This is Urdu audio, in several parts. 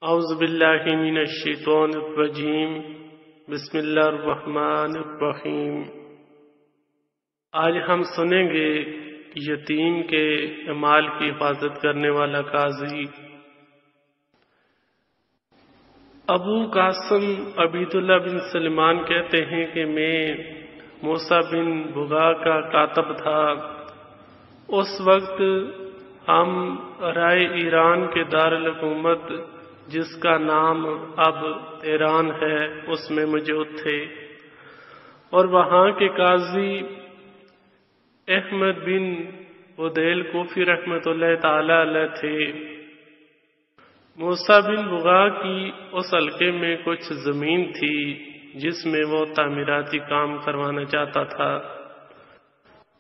اعوذ باللہ من الشیطان الرجیم بسم اللہ الرحمن الرحیم۔ آج ہم سنیں گے یتیم کے مال کی حفاظت کرنے والا قاضی۔ ابو قاسم عبید اللہ بن سلمان کہتے ہیں کہ میں موسیٰ بن بغا کا کاتب تھا۔ اس وقت ہم رائے ایران کے دارالحکومت جس کا نام اب تہران ہے اس میں موجود تھے، اور وہاں کے قاضی احمد بن عدیل کوفی رحمۃ اللہ تعالی علیہ تھے۔ موسیٰ بن بغا کی اس حلقے میں کچھ زمین تھی جس میں وہ تعمیراتی کام کروانا چاہتا تھا۔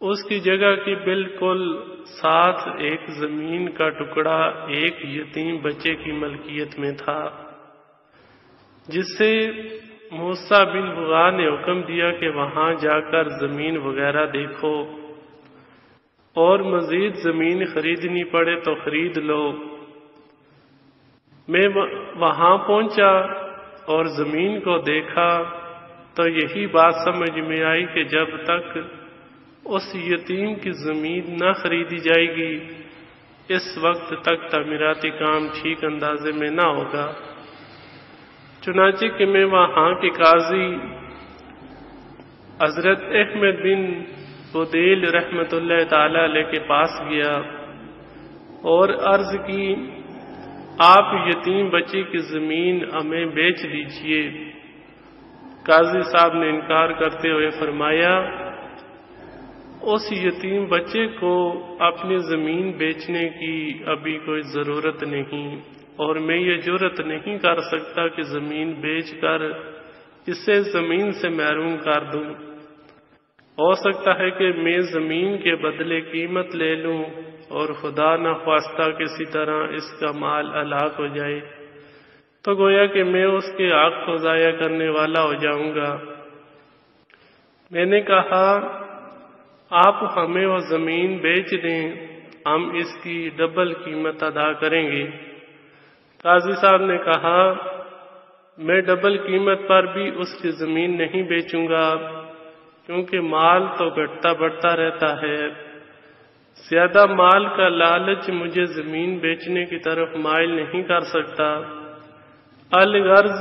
اس کی جگہ کی بالکل ساتھ ایک زمین کا ٹکڑا ایک یتیم بچے کی ملکیت میں تھا، جس سے موسیٰ بن بغا نے حکم دیا کہ وہاں جا کر زمین وغیرہ دیکھو، اور مزید زمین خریدنی پڑے تو خرید لو۔ میں وہاں پہنچا اور زمین کو دیکھا تو یہی بات سمجھ میں آئی کہ جب تک اس یتیم کی زمین نہ خریدی جائے گی اس وقت تک تعمیراتی کام ٹھیک اندازے میں نہ ہوگا۔ چنانچہ کہ میں وہاں کے قاضی حضرت احمد بن عدیل رحمۃ اللہ تعالی علیہ کے پاس گیا اور عرض کی، آپ یتیم بچے کی زمین ہمیں بیچ دیجئے۔ قاضی صاحب نے انکار کرتے ہوئے فرمایا، اس یتیم بچے کو اپنی زمین بیچنے کی ابھی کوئی ضرورت نہیں، اور میں یہ جرأت نہیں کر سکتا کہ زمین بیچ کر اسے زمین سے محروم کر دوں۔ ہو سکتا ہے کہ میں زمین کے بدلے قیمت لے لوں اور خدا نخواستہ کسی طرح اس کا مال ہلاک ہو جائے تو گویا کہ میں اس کے حق کو ضائع کرنے والا ہو جاؤں گا۔ میں نے کہا، آپ ہمیں وہ زمین بیچ دیں، ہم اس کی ڈبل قیمت ادا کریں گے۔ قاضی صاحب نے کہا، میں ڈبل قیمت پر بھی اس کی زمین نہیں بیچوں گا، کیونکہ مال تو گھٹتا بڑھتا رہتا ہے۔ زیادہ مال کا لالچ مجھے زمین بیچنے کی طرف مائل نہیں کر سکتا۔ الغرض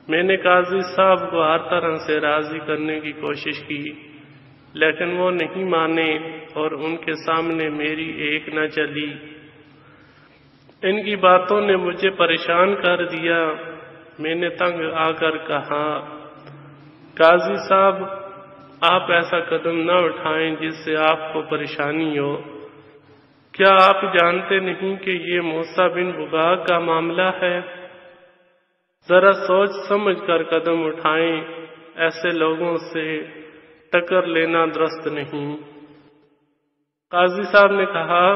میں نے قاضی صاحب کو ہر طرح سے راضی کرنے کی کوشش کی، لیکن وہ نہیں مانے اور ان کے سامنے میری ایک نہ چلی۔ ان کی باتوں نے مجھے پریشان کر دیا۔ میں نے تنگ آ کر کہا، قاضی صاحب، آپ ایسا قدم نہ اٹھائیں جس سے آپ کو پریشانی ہو۔ کیا آپ جانتے نہیں کہ یہ موسیٰ بن بغا کا معاملہ ہے؟ ذرا سوچ سمجھ کر قدم اٹھائیں، ایسے لوگوں سے ٹکر لینا درست نہیں۔ قاضی صاحب نے کہا،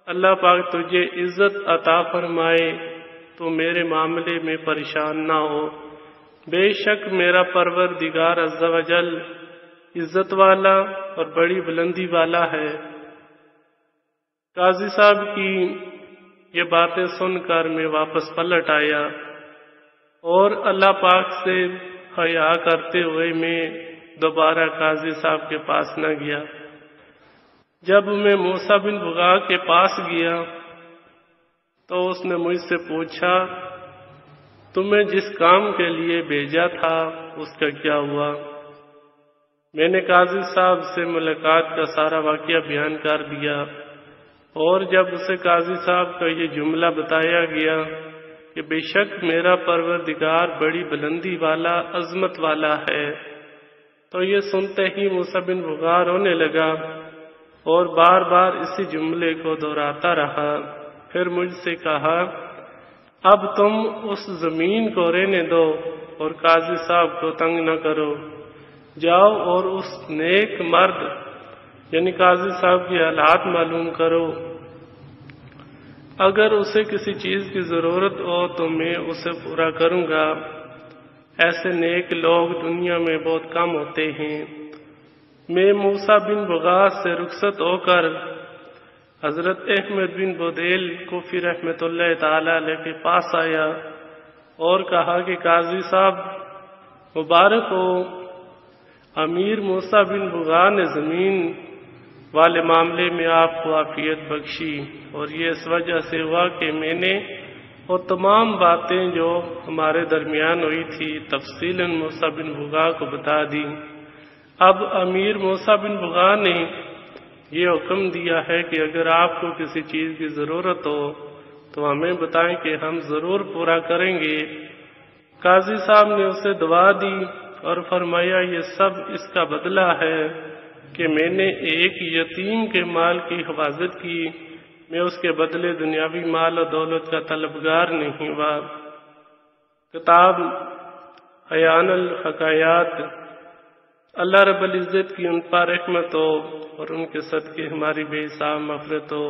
اللہ پاک تجھے عزت عطا فرمائے، تو میرے معاملے میں پریشان نہ ہو۔ بے شک میرا پروردگار عز و جل عزت والا اور بڑی بلندی والا ہے۔ قاضی صاحب کی یہ باتیں سن کر میں واپس پلٹ آیا اور اللہ پاک سے حیا کرتے ہوئے میں دوبارہ قاضی صاحب کے پاس نہ گیا۔ جب میں موسیٰ بن بغا کے پاس گیا تو اس نے مجھ سے پوچھا، تمہیں جس کام کے لیے بھیجا تھا اس کا کیا ہوا؟ میں نے قاضی صاحب سے ملاقات کا سارا واقعہ بیان کر دیا، اور جب اسے قاضی صاحب کا یہ جملہ بتایا گیا کہ بے شک میرا پروردگار بڑی بلندی والا عظمت والا ہے، تو یہ سنتے ہی موسیٰ بن بغا رونے لگا اور بار بار اسی جملے کو دہراتا رہا۔ پھر مجھ سے کہا، اب تم اس زمین کو رہنے دو اور قاضی صاحب کو تنگ نہ کرو، جاؤ اور اس نیک مرد یعنی قاضی صاحب کی حالات معلوم کرو، اگر اسے کسی چیز کی ضرورت ہو تو میں اسے پورا کروں گا۔ ایسے نیک لوگ دنیا میں بہت کم ہوتے ہیں۔ میں موسیٰ بن بغا سے رخصت ہو کر حضرت احمد بن بدیل کوفی رحمۃ اللہ تعالی علیہ کے پاس آیا اور کہا کہ قاضی صاحب مبارک ہو، امیر موسیٰ بن بغا نے زمین والے معاملے میں آپ کو عافیت بخشی، اور یہ اس وجہ سے ہوا کہ میں نے وہ تمام باتیں جو ہمارے درمیان ہوئی تھی تفصیلاً موسیٰ بن بغا کو بتا دی۔ اب امیر موسیٰ بن بغا نے یہ حکم دیا ہے کہ اگر آپ کو کسی چیز کی ضرورت ہو تو ہمیں بتائیں کہ ہم ضرور پورا کریں گے۔ قاضی صاحب نے اسے دعا دی اور فرمایا یہ سب اس کا بدلہ ہے کہ میں نے ایک یتیم کے مال کی حفاظت کی، میں اس کے بدلے دنیاوی مال و دولت کا طلبگار نہیں ہوا۔ کتاب عیان الحکایات۔ اللہ رب العزت کی ان پر رحمت ہو اور ان کے صدقے ہماری بے حساب مغفرت ہو،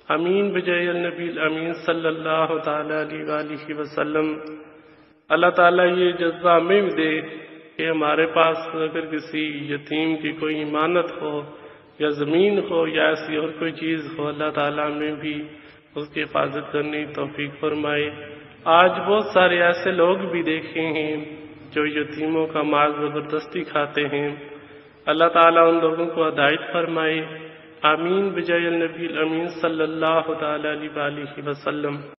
امین بجائے النبی الامین صلی اللہ تعالی علیہ وآلہ وسلم۔ اللہ تعالیٰ یہ جذبہ ہمیں بھی دے کہ ہمارے پاس اگر کسی یتیم کی کوئی امانت ہو یا زمین ہو یا ایسی اور کوئی چیز ہو، اللہ تعالیٰ ہمیں بھی اس کی حفاظت کرنے کی توفیق فرمائے۔ آج بہت سارے ایسے لوگ بھی دیکھے ہیں جو یتیموں کا مال زبردستی کھاتے ہیں، اللہ تعالیٰ ان لوگوں کو ہدایت فرمائے، آمین بجائے النبی الامین صلی اللہ تعالی علیہ وآلہ وسلم۔